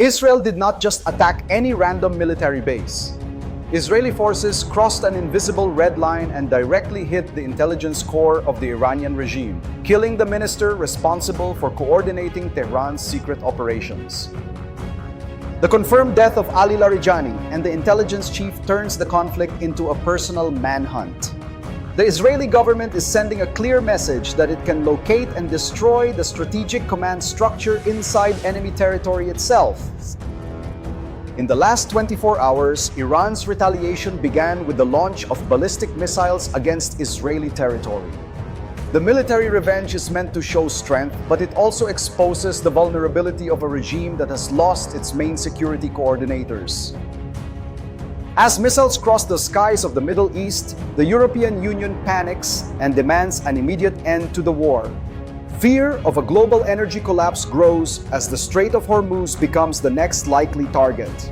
Israel did not just attack any random military base. Israeli forces crossed an invisible red line and directly hit the intelligence core of the Iranian regime, killing the minister responsible for coordinating Tehran's secret operations. The confirmed death of Ali Larijani and the intelligence chief turns the conflict into a personal manhunt. The Israeli government is sending a clear message that it can locate and destroy the strategic command structure inside enemy territory itself. In the last 24 hours, Iran's retaliation began with the launch of ballistic missiles against Israeli territory. The military revenge is meant to show strength, but it also exposes the vulnerability of a regime that has lost its main security coordinators. As missiles cross the skies of the Middle East, the European Union panics and demands an immediate end to the war. Fear of a global energy collapse grows as the Strait of Hormuz becomes the next likely target.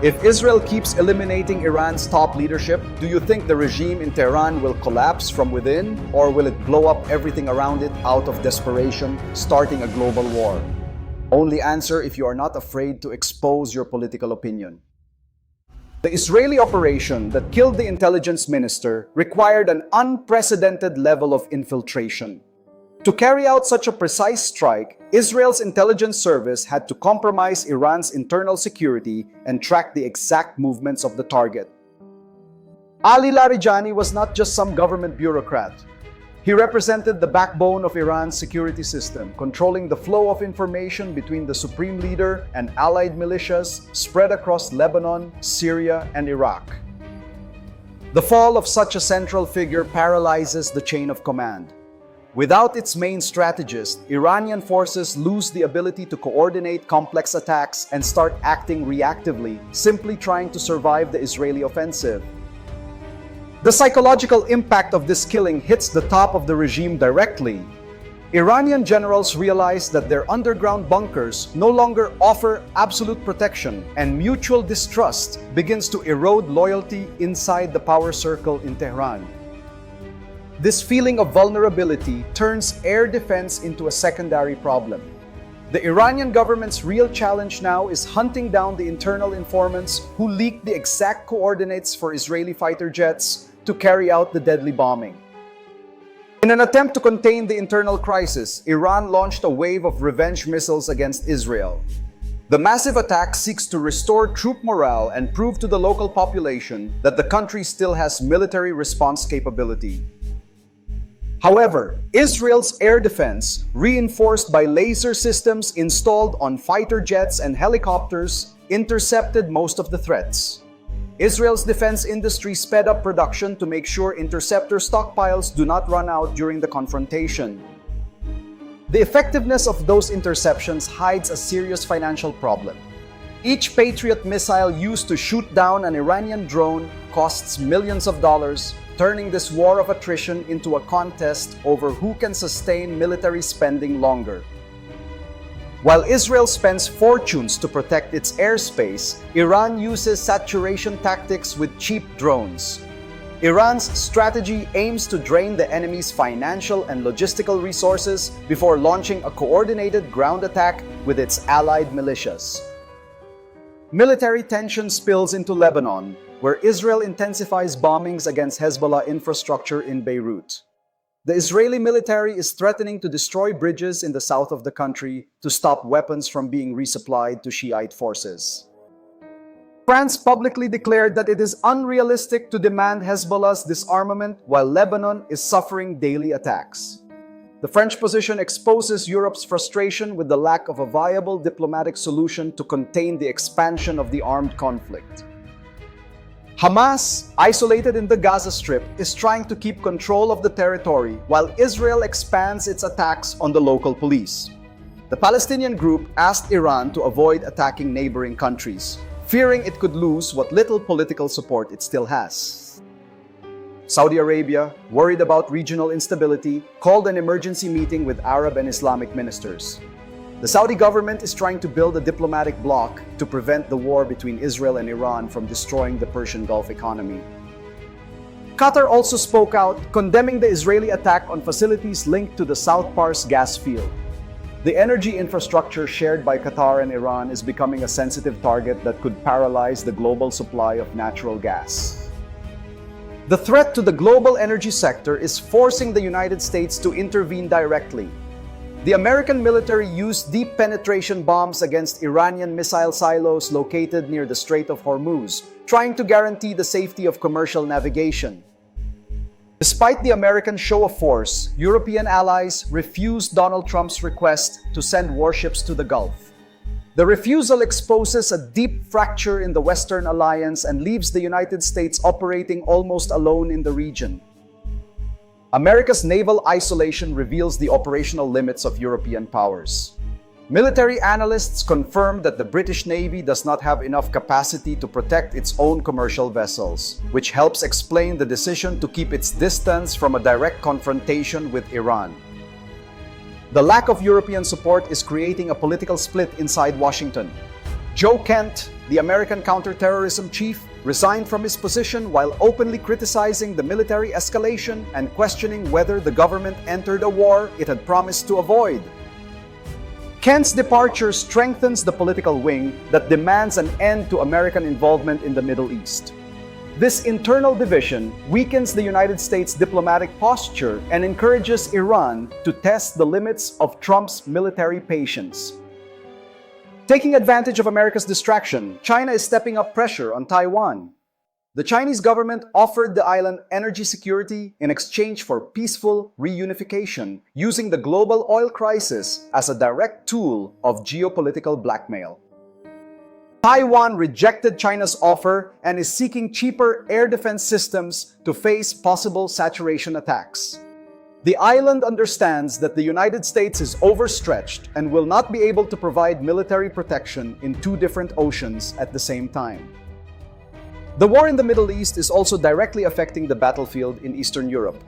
If Israel keeps eliminating Iran's top leadership, do you think the regime in Tehran will collapse from within, or will it blow up everything around it out of desperation, starting a global war? Only answer if you are not afraid to expose your political opinion. The Israeli operation that killed the intelligence minister required an unprecedented level of infiltration. To carry out such a precise strike, Israel's intelligence service had to compromise Iran's internal security and track the exact movements of the target. Ali Larijani was not just some government bureaucrat. He represented the backbone of Iran's security system, controlling the flow of information between the supreme leader and allied militias spread across Lebanon, Syria, and Iraq. The fall of such a central figure paralyzes the chain of command. Without its main strategist, Iranian forces lose the ability to coordinate complex attacks and start acting reactively, simply trying to survive the Israeli offensive. The psychological impact of this killing hits the top of the regime directly. Iranian generals realize that their underground bunkers no longer offer absolute protection, and mutual distrust begins to erode loyalty inside the power circle in Tehran. This feeling of vulnerability turns air defense into a secondary problem. The Iranian government's real challenge now is hunting down the internal informants who leaked the exact coordinates for Israeli fighter jets to carry out the deadly bombing. In an attempt to contain the internal crisis, Iran launched a wave of revenge missiles against Israel. The massive attack seeks to restore troop morale and prove to the local population that the country still has military response capability. However, Israel's air defense, reinforced by laser systems installed on fighter jets and helicopters, intercepted most of the threats. Israel's defense industry sped up production to make sure interceptor stockpiles do not run out during the confrontation. The effectiveness of those interceptions hides a serious financial problem. Each Patriot missile used to shoot down an Iranian drone costs millions of dollars, turning this war of attrition into a contest over who can sustain military spending longer. While Israel spends fortunes to protect its airspace, Iran uses saturation tactics with cheap drones. Iran's strategy aims to drain the enemy's financial and logistical resources before launching a coordinated ground attack with its allied militias. Military tension spills into Lebanon, where Israel intensifies bombings against Hezbollah infrastructure in Beirut. The Israeli military is threatening to destroy bridges in the south of the country to stop weapons from being resupplied to Shiite forces. France publicly declared that it is unrealistic to demand Hezbollah's disarmament while Lebanon is suffering daily attacks. The French position exposes Europe's frustration with the lack of a viable diplomatic solution to contain the expansion of the armed conflict. Hamas, isolated in the Gaza Strip, is trying to keep control of the territory while Israel expands its attacks on the local police. The Palestinian group asked Iran to avoid attacking neighboring countries, fearing it could lose what little political support it still has. Saudi Arabia, worried about regional instability, called an emergency meeting with Arab and Islamic ministers. The Saudi government is trying to build a diplomatic bloc to prevent the war between Israel and Iran from destroying the Persian Gulf economy. Qatar also spoke out, condemning the Israeli attack on facilities linked to the South Pars gas field. The energy infrastructure shared by Qatar and Iran is becoming a sensitive target that could paralyze the global supply of natural gas. The threat to the global energy sector is forcing the United States to intervene directly. The American military used deep penetration bombs against Iranian missile silos located near the Strait of Hormuz, trying to guarantee the safety of commercial navigation. Despite the American show of force, European allies refused Donald Trump's request to send warships to the Gulf. The refusal exposes a deep fracture in the Western alliance and leaves the United States operating almost alone in the region. America's naval isolation reveals the operational limits of European powers. Military analysts confirm that the British Navy does not have enough capacity to protect its own commercial vessels, which helps explain the decision to keep its distance from a direct confrontation with Iran. The lack of European support is creating a political split inside Washington. Joe Kent, the American counterterrorism chief, resigned from his position while openly criticizing the military escalation and questioning whether the government entered a war it had promised to avoid. Kent's departure strengthens the political wing that demands an end to American involvement in the Middle East. This internal division weakens the United States' diplomatic posture and encourages Iran to test the limits of Trump's military patience. Taking advantage of America's distraction, China is stepping up pressure on Taiwan. The Chinese government offered the island energy security in exchange for peaceful reunification, using the global oil crisis as a direct tool of geopolitical blackmail. Taiwan rejected China's offer and is seeking cheaper air defense systems to face possible saturation attacks. The island understands that the United States is overstretched and will not be able to provide military protection in two different oceans at the same time. The war in the Middle East is also directly affecting the battlefield in Eastern Europe.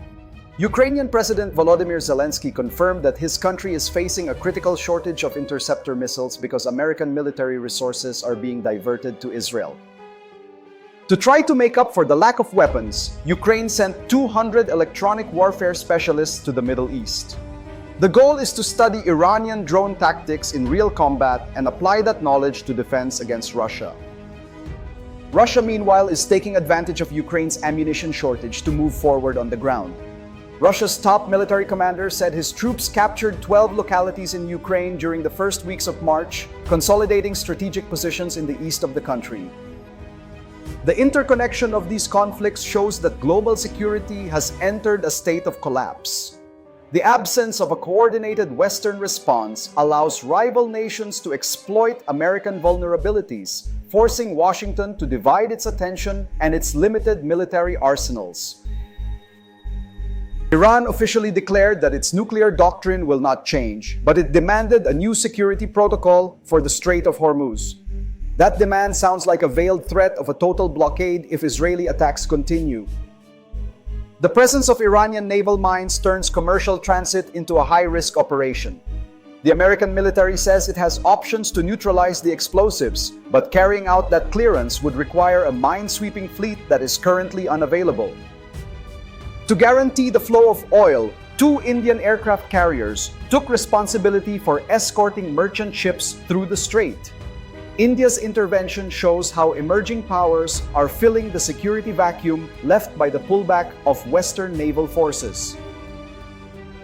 Ukrainian President Volodymyr Zelensky confirmed that his country is facing a critical shortage of interceptor missiles because American military resources are being diverted to Israel. To try to make up for the lack of weapons, Ukraine sent 200 electronic warfare specialists to the Middle East. The goal is to study Iranian drone tactics in real combat and apply that knowledge to defense against Russia. Russia, meanwhile, is taking advantage of Ukraine's ammunition shortage to move forward on the ground. Russia's top military commander said his troops captured 12 localities in Ukraine during the first weeks of March, consolidating strategic positions in the east of the country. The interconnection of these conflicts shows that global security has entered a state of collapse. The absence of a coordinated Western response allows rival nations to exploit American vulnerabilities, forcing Washington to divide its attention and its limited military arsenals. Iran officially declared that its nuclear doctrine will not change, but it demanded a new security protocol for the Strait of Hormuz. That demand sounds like a veiled threat of a total blockade if Israeli attacks continue. The presence of Iranian naval mines turns commercial transit into a high-risk operation. The American military says it has options to neutralize the explosives, but carrying out that clearance would require a mine-sweeping fleet that is currently unavailable. To guarantee the flow of oil, 2 Indian aircraft carriers took responsibility for escorting merchant ships through the strait. India's intervention shows how emerging powers are filling the security vacuum left by the pullback of Western naval forces.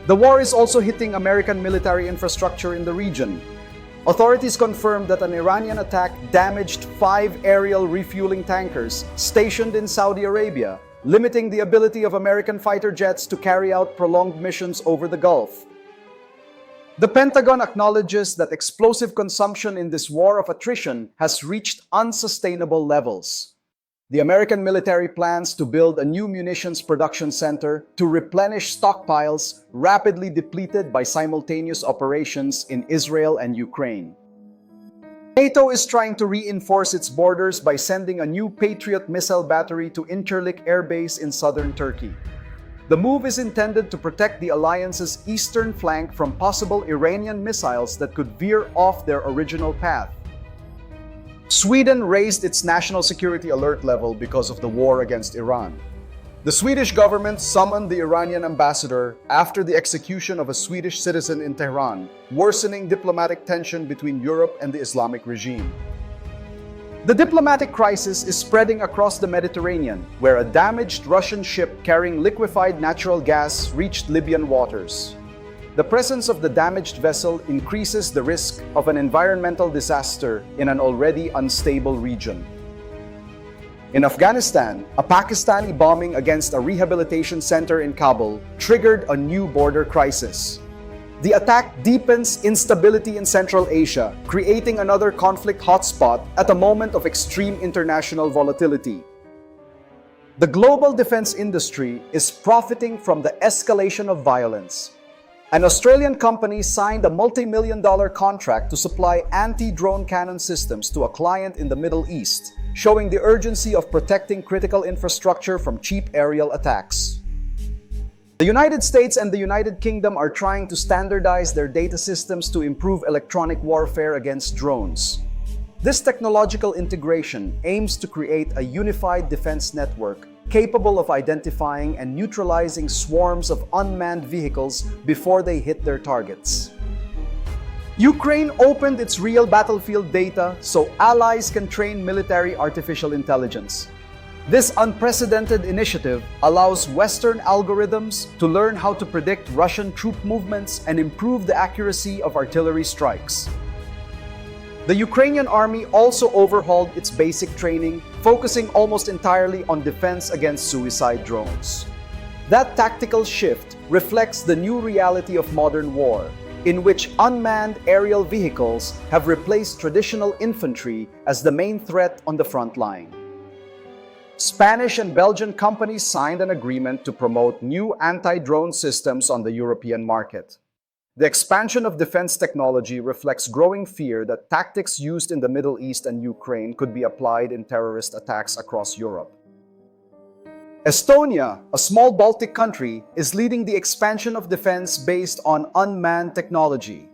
The war is also hitting American military infrastructure in the region. Authorities confirmed that an Iranian attack damaged 5 aerial refueling tankers stationed in Saudi Arabia, limiting the ability of American fighter jets to carry out prolonged missions over the Gulf. The Pentagon acknowledges that explosive consumption in this war of attrition has reached unsustainable levels. The American military plans to build a new munitions production center to replenish stockpiles rapidly depleted by simultaneous operations in Israel and Ukraine. NATO is trying to reinforce its borders by sending a new Patriot missile battery to Incirlik Air Base in southern Turkey. The move is intended to protect the alliance's eastern flank from possible Iranian missiles that could veer off their original path. Sweden raised its national security alert level because of the war against Iran. The Swedish government summoned the Iranian ambassador after the execution of a Swedish citizen in Tehran, worsening diplomatic tension between Europe and the Islamic regime. The diplomatic crisis is spreading across the Mediterranean, where a damaged Russian ship carrying liquefied natural gas reached Libyan waters. The presence of the damaged vessel increases the risk of an environmental disaster in an already unstable region. In Afghanistan, a Pakistani bombing against a rehabilitation center in Kabul triggered a new border crisis. The attack deepens instability in Central Asia, creating another conflict hotspot at a moment of extreme international volatility. The global defense industry is profiting from the escalation of violence. An Australian company signed a multi-million-dollar contract to supply anti-drone cannon systems to a client in the Middle East, showing the urgency of protecting critical infrastructure from cheap aerial attacks. The United States and the United Kingdom are trying to standardize their data systems to improve electronic warfare against drones. This technological integration aims to create a unified defense network capable of identifying and neutralizing swarms of unmanned vehicles before they hit their targets. Ukraine opened its real battlefield data so allies can train military artificial intelligence. This unprecedented initiative allows Western algorithms to learn how to predict Russian troop movements and improve the accuracy of artillery strikes. The Ukrainian army also overhauled its basic training, focusing almost entirely on defense against suicide drones. That tactical shift reflects the new reality of modern war, in which unmanned aerial vehicles have replaced traditional infantry as the main threat on the front line. Spanish and Belgian companies signed an agreement to promote new anti-drone systems on the European market. The expansion of defense technology reflects growing fear that tactics used in the Middle East and Ukraine could be applied in terrorist attacks across Europe. Estonia, a small Baltic country, is leading the expansion of defense based on unmanned technology.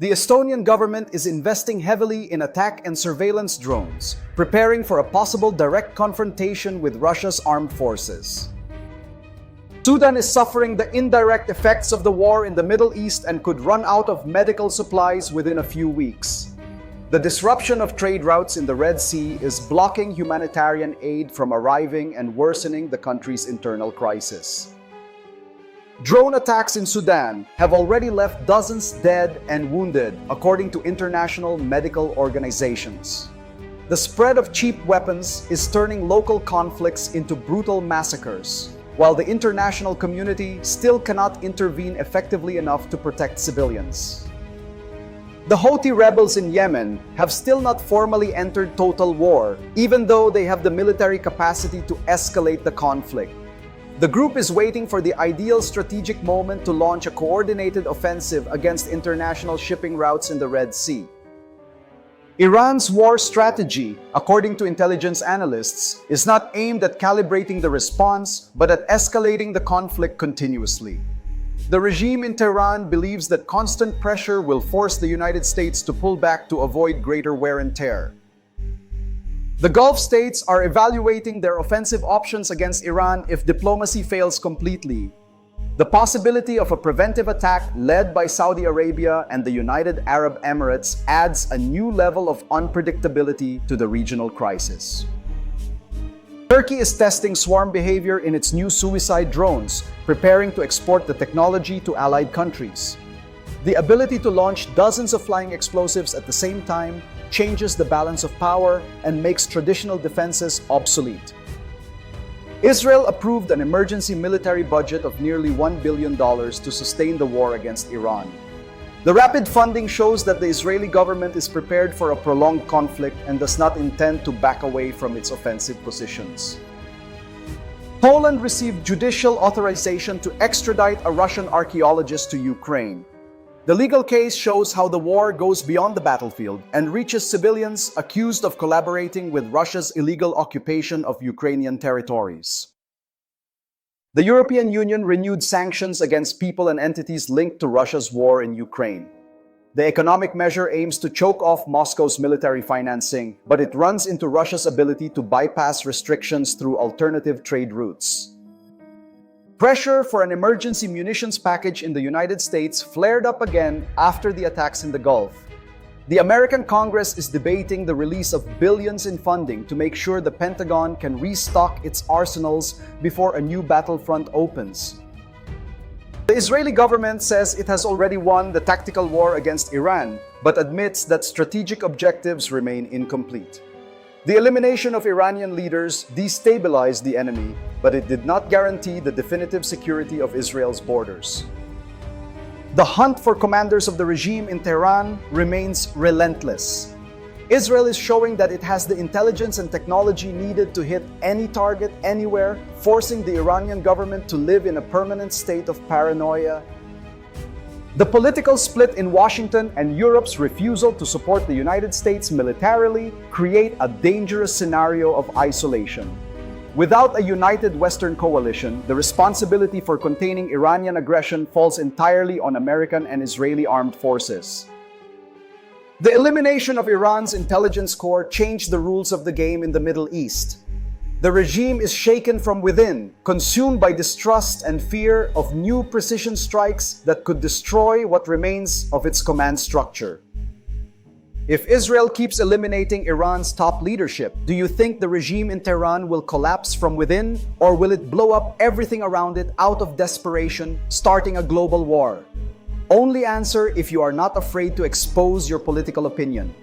The Estonian government is investing heavily in attack and surveillance drones, preparing for a possible direct confrontation with Russia's armed forces. Sudan is suffering the indirect effects of the war in the Middle East and could run out of medical supplies within a few weeks. The disruption of trade routes in the Red Sea is blocking humanitarian aid from arriving and worsening the country's internal crisis. Drone attacks in Sudan have already left dozens dead and wounded, according to international medical organizations. The spread of cheap weapons is turning local conflicts into brutal massacres, while the international community still cannot intervene effectively enough to protect civilians. The Houthi rebels in Yemen have still not formally entered total war, even though they have the military capacity to escalate the conflict. The group is waiting for the ideal strategic moment to launch a coordinated offensive against international shipping routes in the Red Sea. Iran's war strategy, according to intelligence analysts, is not aimed at calibrating the response, but at escalating the conflict continuously. The regime in Tehran believes that constant pressure will force the United States to pull back to avoid greater wear and tear. The Gulf states are evaluating their offensive options against Iran if diplomacy fails completely. The possibility of a preventive attack led by Saudi Arabia and the United Arab Emirates adds a new level of unpredictability to the regional crisis. Turkey is testing swarm behavior in its new suicide drones, preparing to export the technology to allied countries. The ability to launch dozens of flying explosives at the same time changes the balance of power and makes traditional defenses obsolete. Israel approved an emergency military budget of nearly $1 billion to sustain the war against Iran. The rapid funding shows that the Israeli government is prepared for a prolonged conflict and does not intend to back away from its offensive positions. Poland received judicial authorization to extradite a Russian archaeologist to Ukraine. The legal case shows how the war goes beyond the battlefield and reaches civilians accused of collaborating with Russia's illegal occupation of Ukrainian territories. The European Union renewed sanctions against people and entities linked to Russia's war in Ukraine. The economic measure aims to choke off Moscow's military financing, but it runs into Russia's ability to bypass restrictions through alternative trade routes. Pressure for an emergency munitions package in the United States flared up again after the attacks in the Gulf. The American Congress is debating the release of billions in funding to make sure the Pentagon can restock its arsenals before a new battlefront opens. The Israeli government says it has already won the tactical war against Iran, but admits that strategic objectives remain incomplete. The elimination of Iranian leaders destabilized the enemy, but it did not guarantee the definitive security of Israel's borders. The hunt for commanders of the regime in Tehran remains relentless. Israel is showing that it has the intelligence and technology needed to hit any target anywhere, forcing the Iranian government to live in a permanent state of paranoia. The political split in Washington and Europe's refusal to support the United States militarily create a dangerous scenario of isolation. Without a united Western coalition, the responsibility for containing Iranian aggression falls entirely on American and Israeli armed forces. The elimination of Iran's intelligence corps changed the rules of the game in the Middle East. The regime is shaken from within, consumed by distrust and fear of new precision strikes that could destroy what remains of its command structure. If Israel keeps eliminating Iran's top leadership, do you think the regime in Tehran will collapse from within, or will it blow up everything around it out of desperation, starting a global war? Only answer if you are not afraid to expose your political opinion.